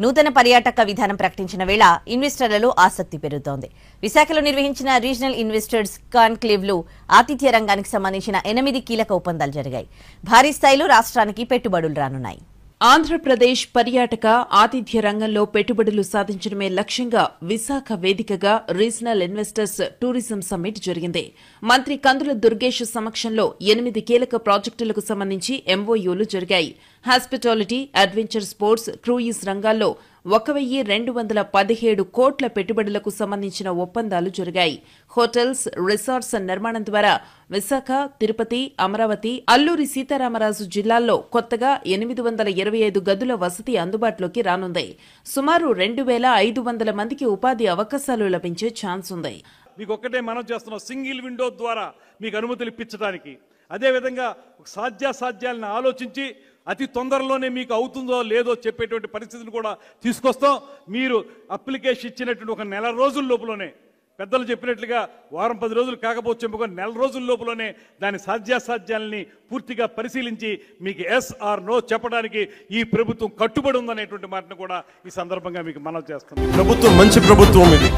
నూతన పర్యాటక విధానం ప్రకటించిన వేళ ఇన్వెస్టర్లలో ఆసక్తి పెరుగుతోంది. విశాఖలో నిర్వహించిన రీజనల్ ఇన్వెస్టర్స్ కాన్క్లేవ్లో ఆతిథ్య రంగానికి సంబంధించిన 8 కీలక ఒప్పందాలు జరిగాయి. భారీ స్థాయిలో రాష్ట్రానికి పెట్టుబడులు రానున్నాయి. ఆంధ్రప్రదేశ్ పర్యాటక ఆతిథ్య రంగంలో పెట్టుబడులు సాధించడమే లక్ష్యంగా విశాఖ వేదికగా రీజనల్ ఇన్వెస్టర్స్ టూరిజం సమ్మిట్ జరిగింది. మంత్రి కందుల దుర్గేష్ సమక్షంలో 8 కీలక ప్రాజెక్టులకు సంబంధించి ఎంఓయూలు జరిగాయి. హాస్పిటాలిటీ, అడ్వెంచర్ స్పోర్ట్స్, క్రూయిజ్ రంగాల్లో 1,217 కోట్ల పెట్టుబడులకు సంబంధించిన ఒప్పందాలు జరిగాయి. హోటల్స్, రిసార్ట్స్ నిర్మాణం ద్వారా విశాఖ, తిరుపతి, అమరావతి, అల్లూరి సీతారామరాజు జిల్లాల్లో కొత్తగా 825 గదుల వసతి అందుబాటులోకి రానుంది. సుమారు 2,500 మందికి ఉపాధి అవకాశాలు లభించే ఛాన్స్ ఉంది. మీకు ఒక్కటే మనం చేస్తున్నాం, సింగిల్ విండో ద్వారా మీకు అనుమతులు ఇప్పించడానికి. అదేవిధంగా సాధ్యాసాధ్యాలను ఆలోచించి అతి తొందరలోనే మీకు అవుతుందో లేదో చెప్పేటువంటి పరిస్థితిని కూడా తీసుకొస్తాం. మీరు అప్లికేషన్ ఇచ్చినటువంటి ఒక నెల రోజుల లోపలనే, పెద్దలు చెప్పినట్లుగా వారం 10 రోజులు కాకపోవచ్చు, ఒక నెల రోజుల లోపలనే దాని సాధ్యాసాధ్యాలని పూర్తిగా పరిశీలించి మీకు ఎస్ ఆర్ నో చెప్పడానికి ఈ ప్రభుత్వం కట్టుబడి ఉందనేటువంటి మాటను కూడా ఈ సందర్భంగా మీకు మనవి చేస్తాం. ప్రభుత్వం మంచి ప్రభుత్వం ఇది.